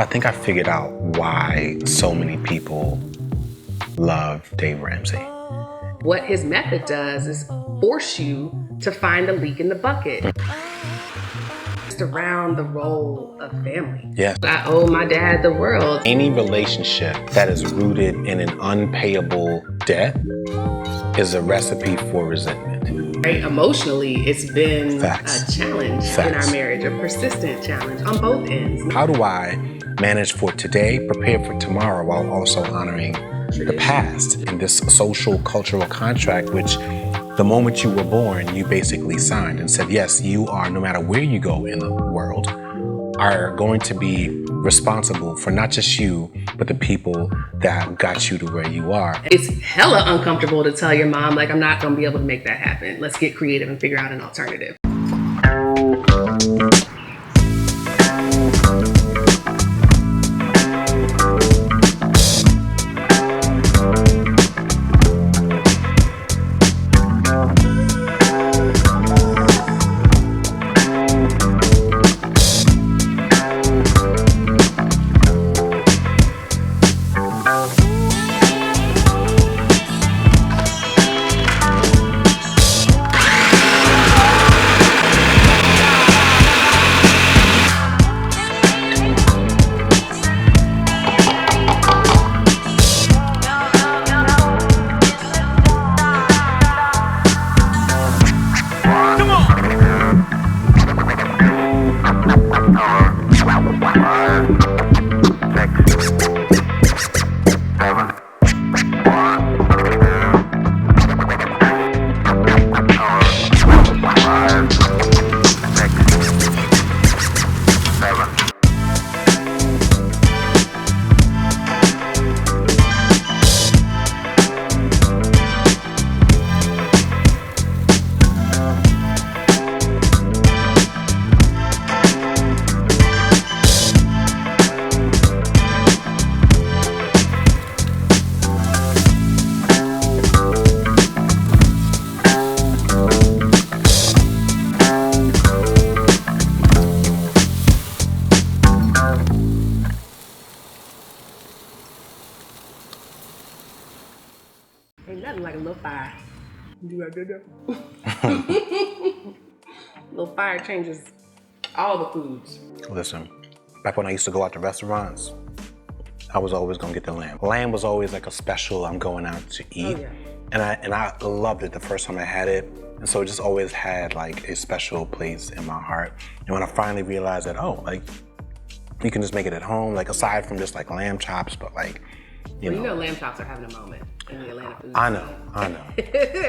I think I figured out why so many people love Dave Ramsey. What his method does is force you to find a leak in the bucket. It's around the role of family. Yes. I owe my dad the world. Any relationship that is rooted in an unpayable debt is a recipe for resentment. Right? Emotionally, it's been Facts. a challenge in our marriage, a persistent challenge on both ends. How do I manage for today, prepare for tomorrow, while also honoring the past in this social cultural contract, which the moment you were born, you basically signed and said, yes, you are, no matter where you go in the world, are going to be responsible for not just you, but the people that got you to where you are. It's hella uncomfortable to tell your mom, like, I'm not going to be able to make that happen. Let's get creative and figure out an alternative. Ain't nothing like a little fire. Do I do that? Little fire changes all the foods. Listen, back when I used to go out to restaurants, I was always gonna get the lamb. Lamb was always like a special, I'm going out to eat. Oh, yeah. And I loved it the first time I had it. And so it just always had like a special place in my heart. And when I finally realized that, oh, like you can just make it at home, like aside from just like lamb chops, but like, you know. Lamb chops are having a moment in the Atlanta food. I know.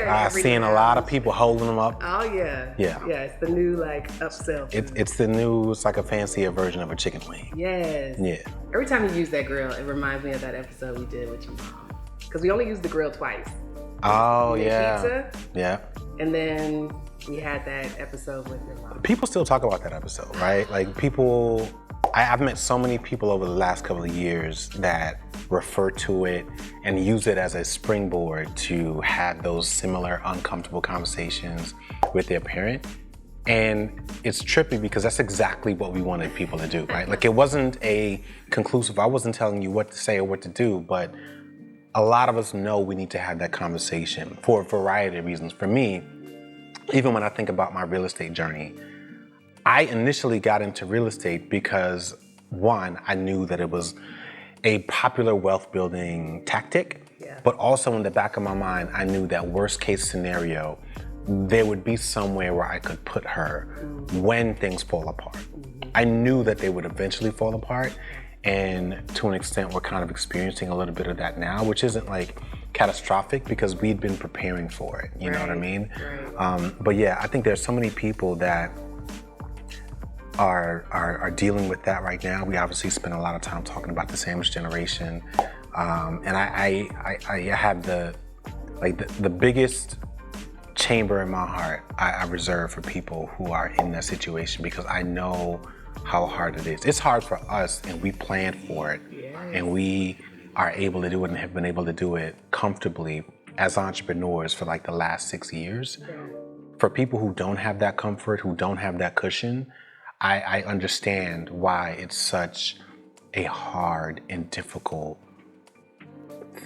I've seen a lot of people holding them up. Oh yeah. Yeah. Yeah, it's the new like upsell. It's like a fancier version of a chicken wing. Yes. Yeah. Every time you use that grill, it reminds me of that episode we did with your mom. Because we only used the grill twice. Oh We did yeah. Pizza, Yeah. and then we had that episode with your mom. People still talk about that episode, right? Like people, I've met so many people over the last couple of years that refer to it and use it as a springboard to have those similar uncomfortable conversations with their parent. And it's trippy because that's exactly what we wanted people to do, right? Like it wasn't a conclusive, I wasn't telling you what to say or what to do, but a lot of us know we need to have that conversation for a variety of reasons. For me, even when I think about my real estate journey, I initially got into real estate because, one, I knew that it was a popular wealth building tactic, but also in the back of my mind, I knew that worst case scenario, there would be somewhere where I could put her when things fall apart. I knew that they would eventually fall apart, and to an extent, we're kind of experiencing a little bit of that now, which isn't like catastrophic because we'd been preparing for it, you know what I mean? Right. But yeah, I think there's so many people that are dealing with that right now. We obviously spend a lot of time talking about the sandwich generation, and I have the biggest chamber in my heart I reserve for people who are in that situation because I know how hard it is. It's hard for us, and we planned for it, and we are able to do it and have been able to do it comfortably as entrepreneurs for like the last 6 years. For people who don't have that comfort, who don't have that cushion, I understand why it's such a hard and difficult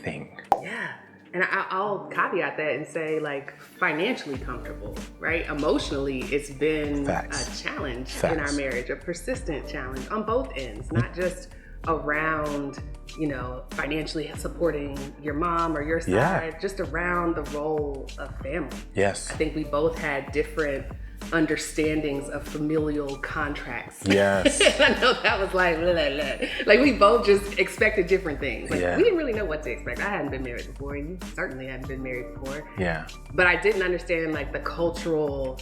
thing. Yeah. And I'll caveat that and say, like, financially comfortable, right? Emotionally, it's been Facts. a challenge Facts. in our marriage, a persistent challenge on both ends, not just around, you know, financially supporting your mom or your side, Yeah. just around the role of family. Yes. I think we both had different understandings of familial contracts. Yes. I know that was like, blah, blah, blah. Like we both just expected different things. Like Yeah. we didn't really know what to expect. I hadn't been married before, and you certainly hadn't been married before. Yeah. But I didn't understand like the cultural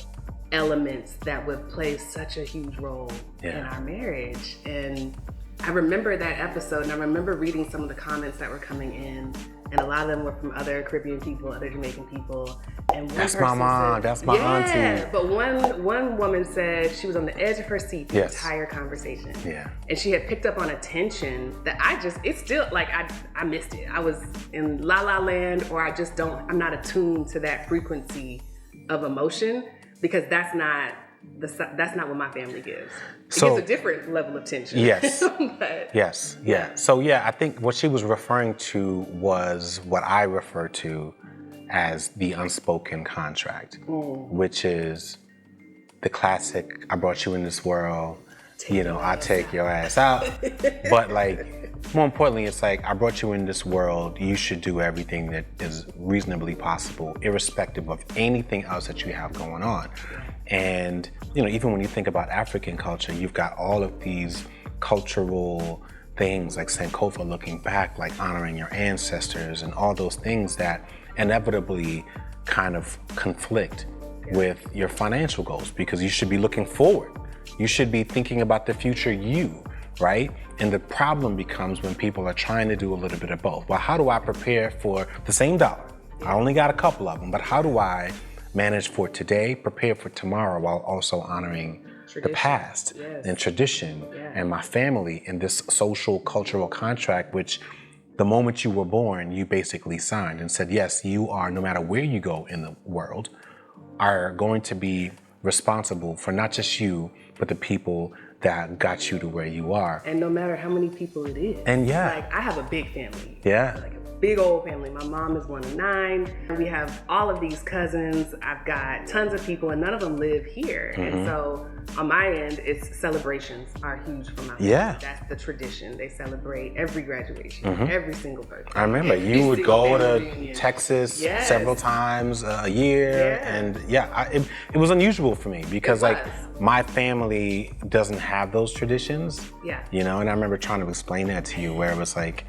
elements that would play such a huge role in our marriage. And I remember that episode, and I remember reading some of the comments that were coming in, and a lot of them were from other Caribbean people, other Jamaican people. And one That's my person mom, said- that's my auntie. But one woman said she was on the edge of her seat the Yes. entire conversation. Yeah. And she had picked up on a tension that it's still like, I missed it. I was in La La Land, or I'm not attuned to that frequency of emotion, because that's not what my family gives. It So- gives a different level of tension. Yes. But Yes. Yeah. So yeah, I think what she was referring to was what I refer to as the unspoken contract, which is the classic, I brought you in this world, I take your ass out. But like, more importantly, it's like, I brought you in this world, you should do everything that is reasonably possible, irrespective of anything else that you have going on. And, even when you think about African culture, you've got all of these cultural things like Sankofa, looking back, like honoring your ancestors and all those things that inevitably kind of conflict with your financial goals, because you should be looking forward. You should be thinking about the future you, right? And the problem becomes when people are trying to do a little bit of both. Well, how do I prepare for the same dollar? I only got a couple of them, but how do I manage for today, prepare for tomorrow, while also honoring the past and tradition and my family and this social cultural contract, which the moment you were born, you basically signed and said, yes, you are, no matter where you go in the world, are going to be responsible for not just you, but the people that got you to where you are. And no matter how many people it is. And yeah. Like, I have a big family. Yeah. Like a big old family. My mom is one of 9. We have all of these cousins. I've got tons of people, and none of them live here. And so on my end, it's celebrations are huge for my family. Yeah. That's the tradition. They celebrate every graduation, every single birthday. I remember every you would single go family to reunion. Texas Yes. several times a year. Yeah. And it was unusual for me because It like was. my family doesn't have those traditions. Yeah. And I remember trying to explain that to you, where it was like,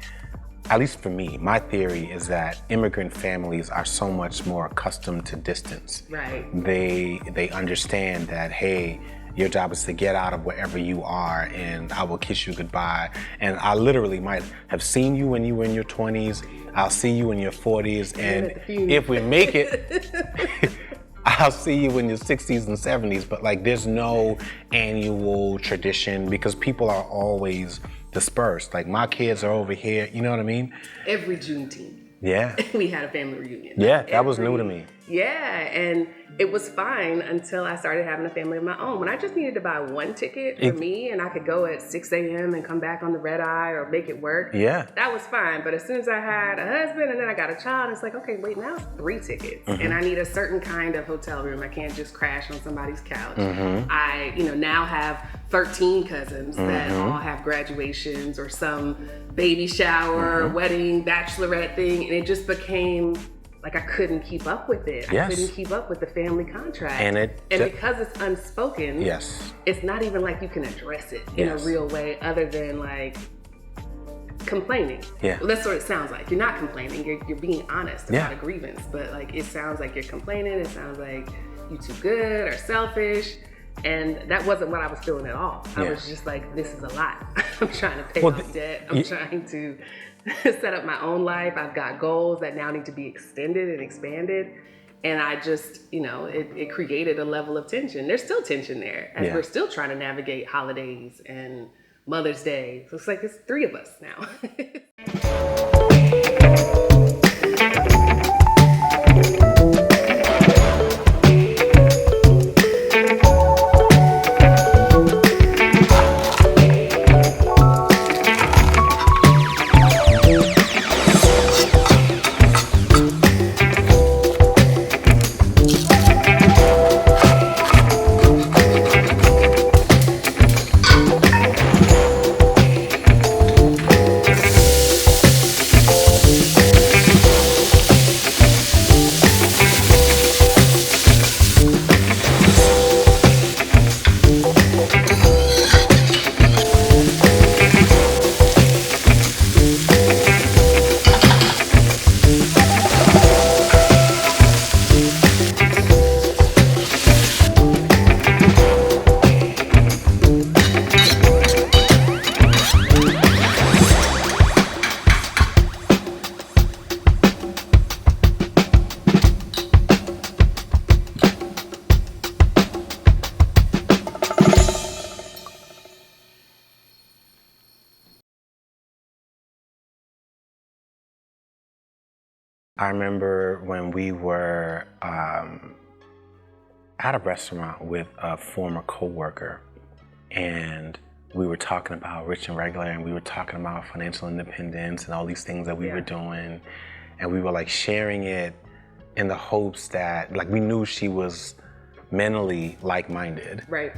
at least for me, my theory is that immigrant families are so much more accustomed to distance. Right. They understand that, hey, your job is to get out of wherever you are, and I will kiss you goodbye. And I literally might have seen you when you were in your 20s. I'll see you in your 40s. And at the funeral. if we make it, I'll see you in your 60s and 70s. But like, there's no annual tradition because people are always dispersed. Like, my kids are over here, you know what I mean? Every Juneteenth, Yeah. we had a family reunion. Yeah, that was new to me. Yeah, and it was fine until I started having a family of my own. When I just needed to buy one ticket for me, and I could go at 6 a.m. and come back on the red eye or make it work, Yeah. that was fine. But as soon as I had a husband and then I got a child, it's like, okay, wait, now it's 3 tickets. And I need a certain kind of hotel room. I can't just crash on somebody's couch. I, now have 13 cousins that all have graduations or some baby shower, wedding, bachelorette thing. And it just became like I couldn't keep up with it. Yes. I couldn't keep up with the family contract. And because it's unspoken, yes. it's not even like you can address it in a Yes. real way other than like complaining. Yeah. Well, that's what it sounds like. You're not complaining. You're being honest about Yeah. a grievance. But like it sounds like you're complaining. It sounds like you too good or selfish. And that wasn't what I was feeling at all. I Yeah. was just like, this is a lot. I'm trying to pay Well, off debt. I'm trying to set up my own life. I've got goals that now need to be extended and expanded. And I just, it created a level of tension. There's still tension there as Yeah. we're still trying to navigate holidays and Mother's Day. So it's like it's 3 of us now. I remember when we were at a restaurant with a former coworker, and we were talking about Rich and Regular, and we were talking about financial independence and all these things that we were doing, and we were like sharing it in the hopes that, like, we knew she was mentally like-minded. Right.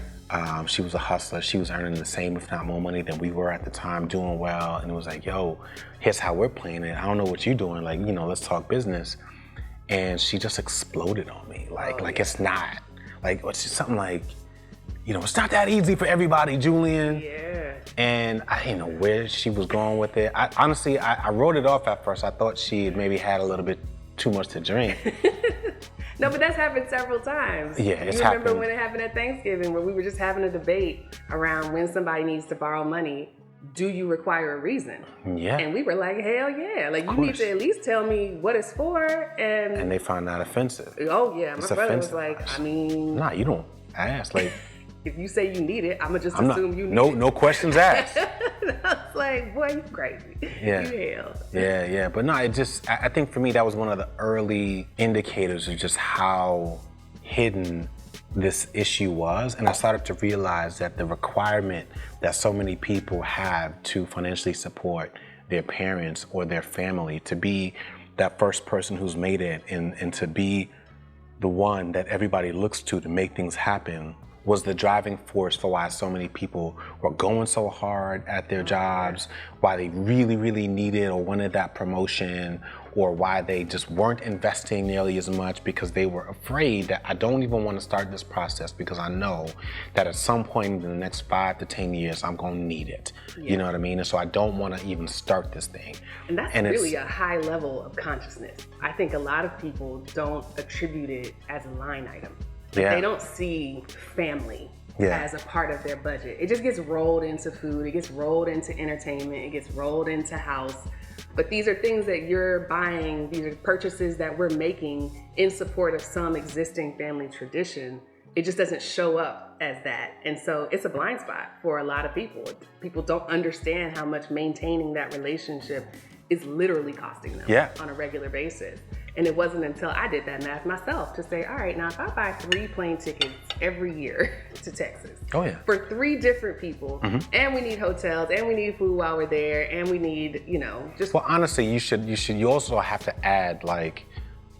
She was a hustler. She was earning the same, if not more money than we were at the time, doing well. And it was like, yo, here's how we're playing it. I don't know what you're doing. Like, let's talk business. And she just exploded on me. Like it's not. Like, it's just something like, it's not that easy for everybody, Julian. Yeah. And I didn't know where she was going with it. Honestly, I wrote it off at first. I thought she had maybe had a little bit too much to drink. No, but that's happened several times. Yeah, it's You remember happened. when it happened at Thanksgiving, where we were just having a debate around when somebody needs to borrow money, do you require a reason? Yeah. And we were like, hell yeah. Like, you need to at least tell me what it's for. And they found that offensive. Oh yeah, my brother was offensive. like, I mean, Nah, you don't ask. Like, if you say you need it, I'ma just assume you need it. no questions asked. I was like, boy, you crazy. Yeah. You hell. Yeah. But no, I think for me, that was one of the early indicators of just how hidden this issue was. And I started to realize that the requirement that so many people have to financially support their parents or their family, to be that first person who's made it and to be the one that everybody looks to make things happen, was the driving force for why so many people were going so hard at their jobs, why they really, really needed or wanted that promotion, or why they just weren't investing nearly as much because they were afraid that I don't even want to start this process because I know that at some point in the next 5 to 10 years, I'm going to need it. Yeah. You know what I mean? And so I don't want to even start this thing. And that's really a high level of consciousness. I think a lot of people don't attribute it as a line item. Yeah. They don't see family as a part of their budget. It just gets rolled into food, it gets rolled into entertainment, it gets rolled into house. But these are things that you're buying, these are purchases that we're making in support of some existing family tradition. It just doesn't show up as that. And so it's a blind spot for a lot of people. People don't understand how much maintaining that relationship is literally costing them on a regular basis. And it wasn't until I did that math myself to say, all right, now if I buy 3 plane tickets every year to Texas for 3 different people, and we need hotels, and we need food while we're there, and we need, just... Well, honestly, you also have to add like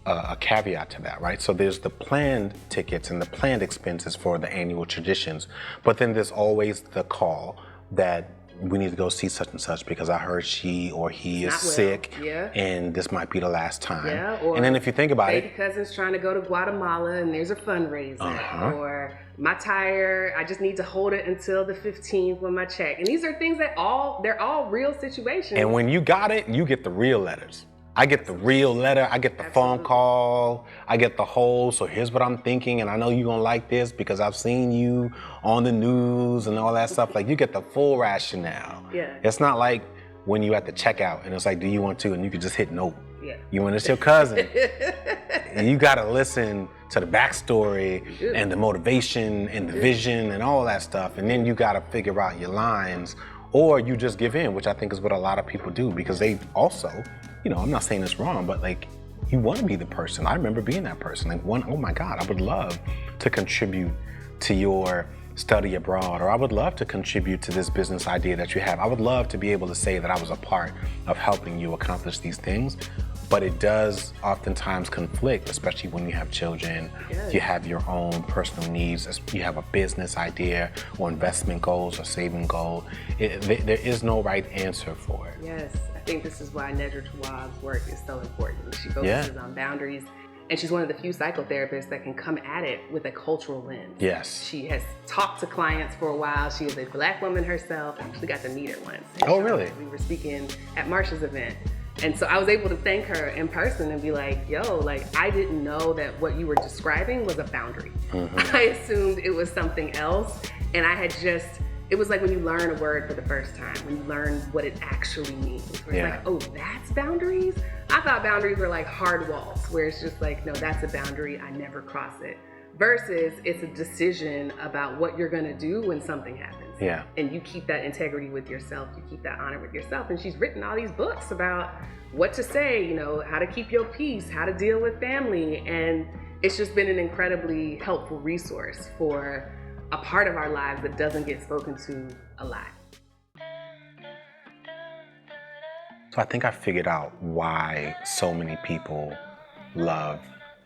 a caveat to that, right? So there's the planned tickets and the planned expenses for the annual traditions, but then there's always the call that we need to go see such and such because I heard she or he is sick, and this might be the last time. Or and then if you think about baby cousin's trying to go to Guatemala and there's a fundraiser, or my tire, I just need to hold it until the 15th with my check. And these are things that they're all real situations. And when you got it, you get the real letters. I get the real letter, I get the phone call, I get the whole, so here's what I'm thinking, and I know you're gonna like this because I've seen you on the news and all that stuff. Like, you get the full rationale. Yeah. It's not like when you at the checkout and it's like, do you want to? And you can just hit no. Yeah. You want it's your cousin. And you gotta listen to the backstory and the motivation and the vision and all that stuff. And then you gotta figure out your lines, or you just give in, which I think is what a lot of people do because they also, I'm not saying it's wrong, but like, you want to be the person. I remember being that person. Like, oh my God, I would love to contribute to your study abroad, or I would love to contribute to this business idea that you have. I would love to be able to say that I was a part of helping you accomplish these things. But it does oftentimes conflict, especially when you have children, you have your own personal needs, you have a business idea or investment goals or saving goal. There is no right answer for it. Yes, I think this is why Nedra Tawwab's work is so important. She focuses on boundaries, and she's one of the few psychotherapists that can come at it with a cultural lens. Yes. She has talked to clients for a while. She is a Black woman herself. I actually got to meet her once. Oh, really? We were speaking at Marsha's event. And so I was able to thank her in person and be like, yo, like, I didn't know that what you were describing was a boundary. I assumed it was something else. And I had it was like when you learn a word for the first time, when you learn what it actually means. Where it's like, oh, that's boundaries? I thought boundaries were like hard walls, where it's just like, no, that's a boundary, I never cross it. versus it's a decision about what you're going to do when something happens. Yeah. And you keep that integrity with yourself, you keep that honor with yourself. And she's written all these books about what to say, how to keep your peace, how to deal with family. And it's just been an incredibly helpful resource for a part of our lives that doesn't get spoken to a lot. So I think I figured out why so many people love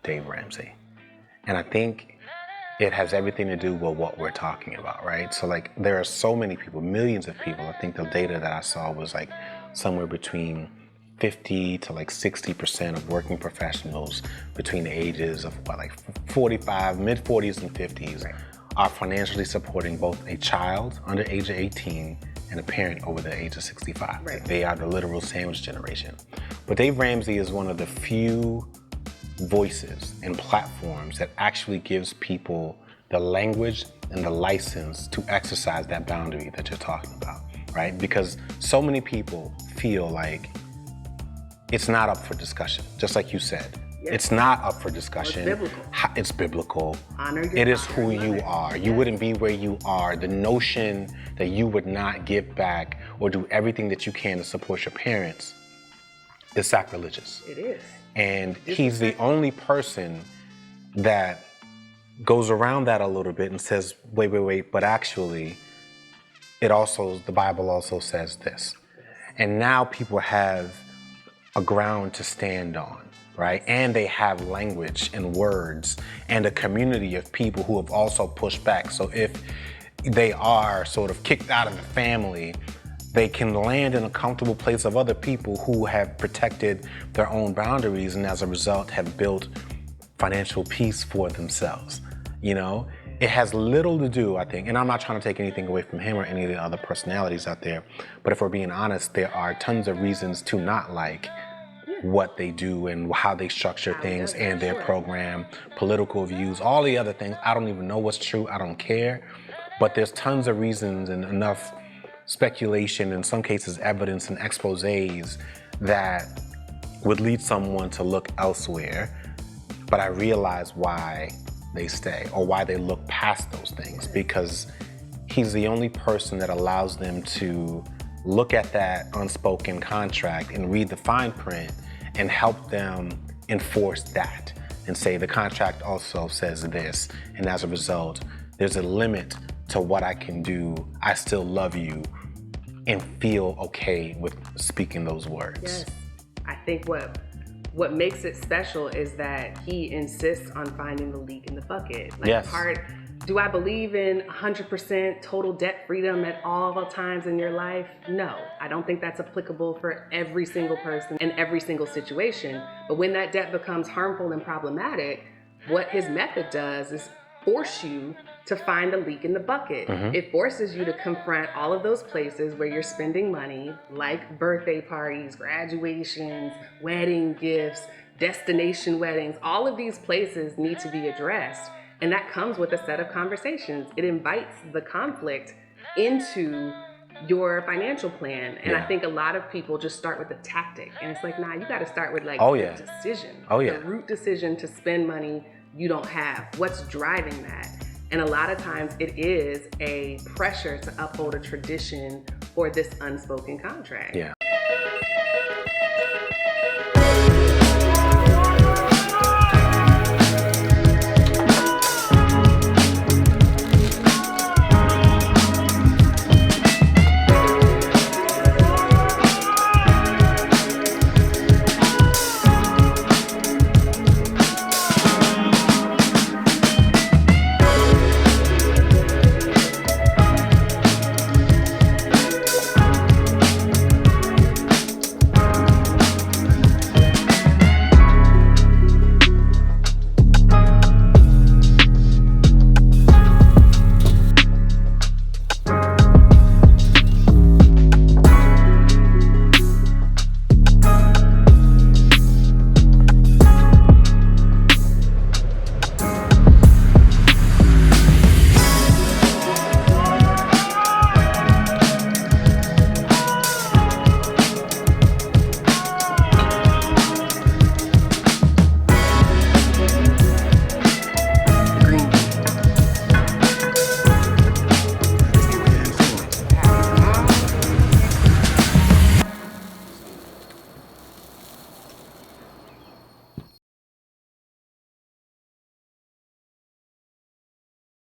Dave Ramsey. And I think it has everything to do with what we're talking about, right? So like there are so many people, millions of people. I think the data that I saw was like somewhere between 50 to like 60% of working professionals between the ages of 45, mid 40s and 50s are financially supporting both a child under age of 18 and a parent over the age of 65. Right. They are the literal sandwich generation. But Dave Ramsey is one of the few voices and platforms that actually gives people the language and the license to exercise that boundary that you're talking about, right? Because so many people feel like it's not up for discussion, just like you said. Yes. It's not up for discussion. Well, it's biblical. It's biblical. Honor your It is father who and you mother. are. You Yes. wouldn't be where you are. The notion that you would not give back or do everything that you can to support your parents is sacrilegious. It is. And he's the only person that goes around that a little bit and says, wait, but actually, the Bible also says this. And now people have a ground to stand on, right? And they have language and words and a community of people who have also pushed back. So if they are sort of kicked out of the family, they can land in a comfortable place of other people who have protected their own boundaries and as a result have built financial peace for themselves. It has little to do, I think, and I'm not trying to take anything away from him or any of the other personalities out there, but if we're being honest, there are tons of reasons to not like what they do and how they structure things and their program, political views, all the other things. I don't even know what's true. I don't care. But there's tons of reasons and enough speculation, in some cases evidence and exposés that would lead someone to look elsewhere. But I realize why they stay or why they look past those things, because he's the only person that allows them to look at that unspoken contract and read the fine print and help them enforce that and say the contract also says this, and as a result there's a limit to what I can do. I still love you, and feel okay with speaking those words. Yes. I think what makes it special is that he insists on finding the leak in the bucket. Yes. Do I believe in 100% total debt freedom at all times in your life? No, I don't think that's applicable for every single person in every single situation. But when that debt becomes harmful and problematic, what his method does is force you to find the leak in the bucket. Mm-hmm. It forces you to confront all of those places where you're spending money, like birthday parties, graduations, wedding gifts, destination weddings. All of these places need to be addressed. And that comes with a set of conversations. It invites the conflict into your financial plan. And I think a lot of people just start with the tactic. And it's like, nah, you got to start with the decision. The root decision to spend money you don't have. What's driving that? And a lot of times it is a pressure to uphold a tradition or this unspoken contract. Yeah.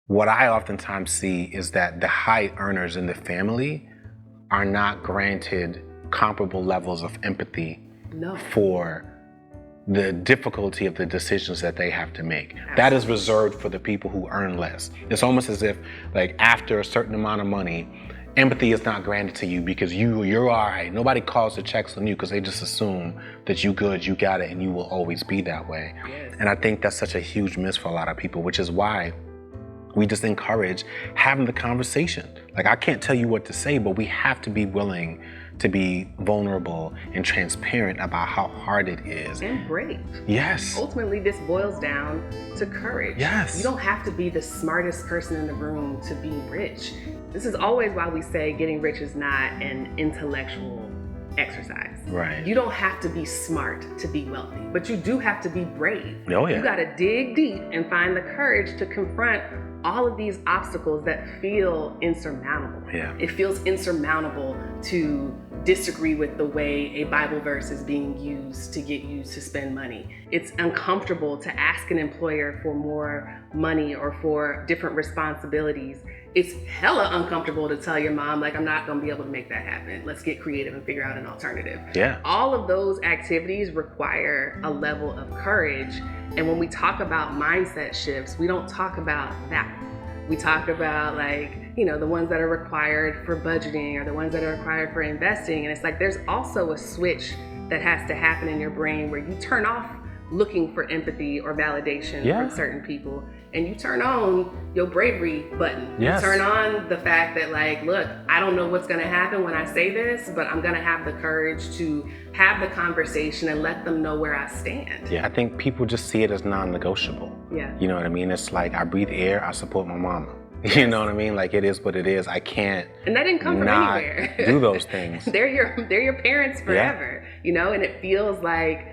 what I oftentimes see is that the high earners in the family are not granted comparable levels of empathy No. for the difficulty of the decisions that they have to make. That is reserved for the people who earn less. It's almost as if, like, after a certain amount of money, empathy is not granted to you because you're all right. Nobody calls the checks on you because they just assume that you good, you got it, and you will always be that way. Yes. And I think that's such a huge miss for a lot of people, which is why we just encourage having the conversation. Like, I can't tell you what to say, but we have to be willing to be vulnerable and transparent about how hard it is. And brave. Yes. Ultimately, this boils down to courage. Yes. You don't have to be the smartest person in the room to be rich. This is always why we say getting rich is not an intellectual exercise. Right. You don't have to be smart to be wealthy, but you do have to be brave. Oh, yeah. You got to dig deep and find the courage to confront all of these obstacles that feel insurmountable. Yeah. It feels insurmountable to disagree with the way a Bible verse is being used to get you to spend money. It's uncomfortable to ask an employer for more money or for different responsibilities. It's hella uncomfortable to tell your mom, like, I'm not gonna be able to make that happen. Let's get creative and figure out an alternative. Yeah. All of those activities require a level of courage. And when we talk about mindset shifts, we don't talk about that. We talk about, like, you know, the ones that are required for budgeting or the ones that are required for investing. And it's like, there's also a switch that has to happen in your brain where you turn off looking for empathy or validation from certain people, and you turn on your bravery button. Yes. You turn on the fact that, like, look, I don't know what's gonna happen when I say this, but I'm gonna have the courage to have the conversation and let them know where I stand. Yeah, I think people just see it as non-negotiable. Yeah. You know what I mean? It's like, I breathe air, I support my mama. You know what I mean? Like, it is what it is. I can't And that didn't come from not anywhere. do those things. They're your parents forever, you know, and it feels like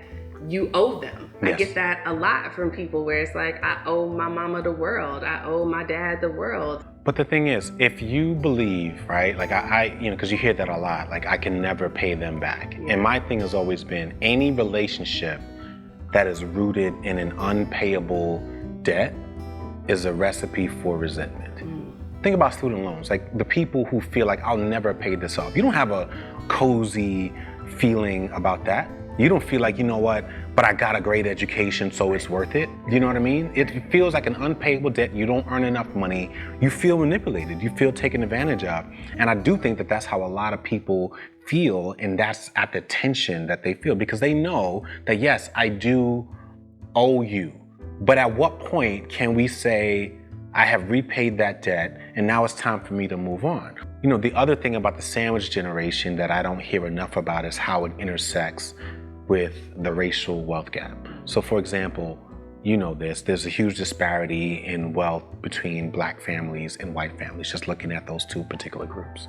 you owe them. I Yes. get that a lot from people where it's like, I owe my mama the world. I owe my dad the world. But the thing is, if you believe, right, like I you know, because you hear that a lot, like, I can never pay them back. Yeah. And my thing has always been, any relationship that is rooted in an unpayable debt is a recipe for resentment. Think about student loans, like the people who feel like, I'll never pay this off. You don't have a cozy feeling about that. You don't feel like, you know what, but I got a great education, so it's worth it. You know what I mean? It feels like an unpayable debt. You don't earn enough money. You feel manipulated. You feel taken advantage of. And I do think that that's how a lot of people feel, and that's at the tension that they feel, because they know that, yes, I do owe you. But at what point can we say, I have repaid that debt, and now it's time for me to move on? You know, the other thing about the sandwich generation that I don't hear enough about is how it intersects with the racial wealth gap. So, for example, you know this, there's a huge disparity in wealth between Black families and white families, just looking at those two particular groups.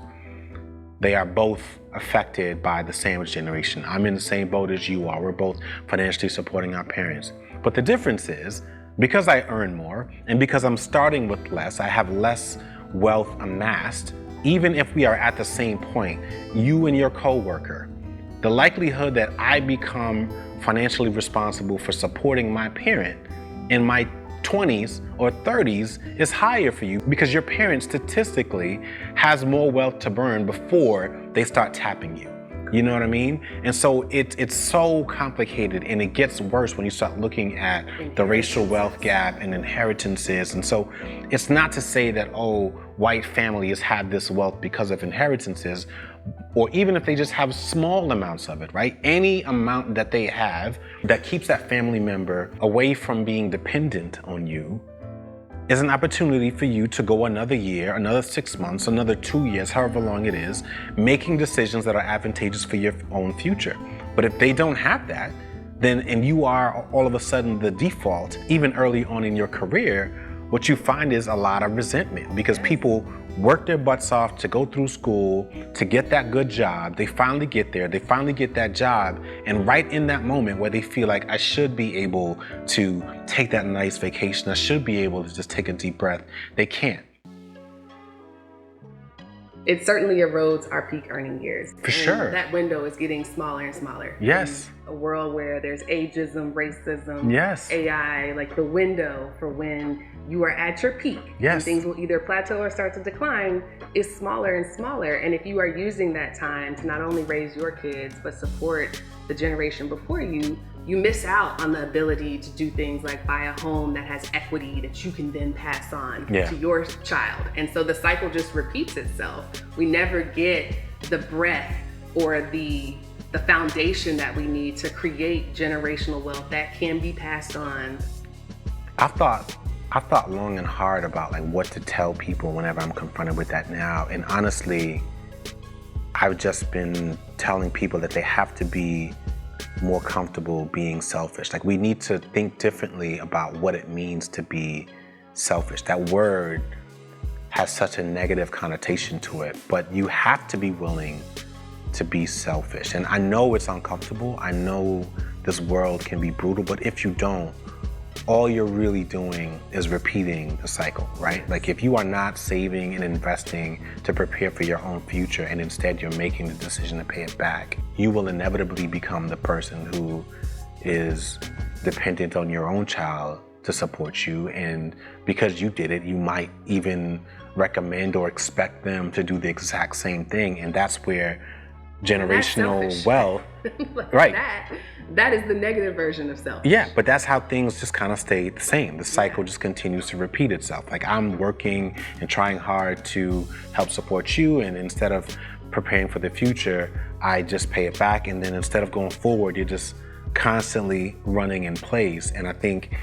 They are both affected by the sandwich generation. I'm in the same boat as you are. We're both financially supporting our parents. But the difference is, because I earn more and because I'm starting with less, I have less wealth amassed. Even if we are at the same point, you and your coworker, the likelihood that I become financially responsible for supporting my parent in my 20s or 30s is higher for you, because your parent statistically has more wealth to burn before they start tapping you. You know what I mean? And so it's so complicated, and it gets worse when you start looking at the racial wealth gap and inheritances. And so it's not to say that, oh, white families have this wealth because of inheritances, or even if they just have small amounts of it, right? Any amount that they have that keeps that family member away from being dependent on you is an opportunity for you to go another year, another 6 months, another 2 years, however long it is, making decisions that are advantageous for your own future. But if they don't have that, then, and you are all of a sudden the default, even early on in your career, what you find is a lot of resentment, because people work their butts off to go through school, to get that good job. They finally get there, they finally get that job, and right in that moment where they feel like, I should be able to take that nice vacation, I should be able to just take a deep breath, they can't. it certainly erodes our peak earning years. For sure. That window is getting smaller and smaller. Yes. In a world where there's ageism, racism, yes, AI, like the window for when you are at your peak, yes, and things will either plateau or start to decline, is smaller and smaller. And if you are using that time to not only raise your kids, but support the generation before you, you miss out on the ability to do things like buy a home that has equity that you can then pass on to your child. And so the cycle just repeats itself. We never get the breadth or the foundation that we need to create generational wealth that can be passed on. I thought long and hard about like what to tell people whenever I'm confronted with that now. And honestly, I've just been telling people that they have to be more comfortable being selfish. Like, we need to think differently about what it means to be selfish. That word has such a negative connotation to it, but you have to be willing to be selfish. And I know it's uncomfortable. I know this world can be brutal, but if you don't, all you're really doing is repeating the cycle, right? Like, if you are not saving and investing to prepare for your own future, and instead you're making the decision to pay it back, you will inevitably become the person who is dependent on your own child to support you. And because you did it, you might even recommend or expect them to do the exact same thing. And that's where generational wealth, like right? That is the negative version of self. Yeah, but that's how things just kind of stay the same. The cycle just continues to repeat itself. Like, I'm working and trying hard to help support you, and instead of preparing for the future, I just pay it back. And then instead of going forward, you're just constantly running in place. And I think,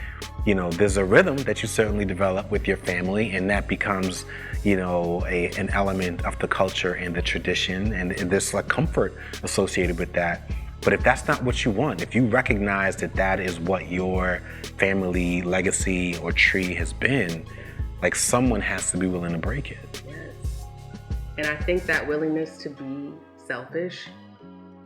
you know, there's a rhythm that you certainly develop with your family, and that becomes, you know, an element of the culture and the tradition, and there's like comfort associated with that. But if that's not what you want, if you recognize that that is what your family legacy or tree has been, like, someone has to be willing to break it. Yes. And I think that willingness to be selfish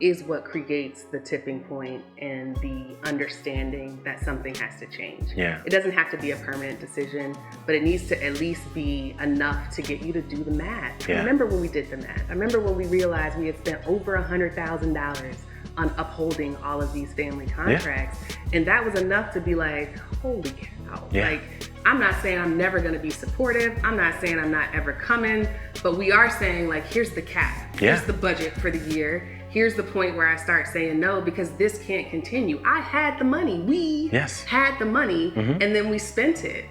is what creates the tipping point and the understanding that something has to change. Yeah. It doesn't have to be a permanent decision, but it needs to at least be enough to get you to do the math. Yeah. I remember when we did the math. I remember when we realized we had spent over $100,000 on upholding all of these family contracts. Yeah. And that was enough to be like, holy cow. Yeah. Like, I'm not saying I'm never gonna be supportive. I'm not saying I'm not ever coming, but we are saying, like, here's the cap. Yeah. Here's the budget for the year. Here's the point where I start saying no, because this can't continue. I had the money. We had the money, and then we spent it.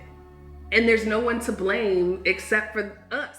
And there's no one to blame except for us.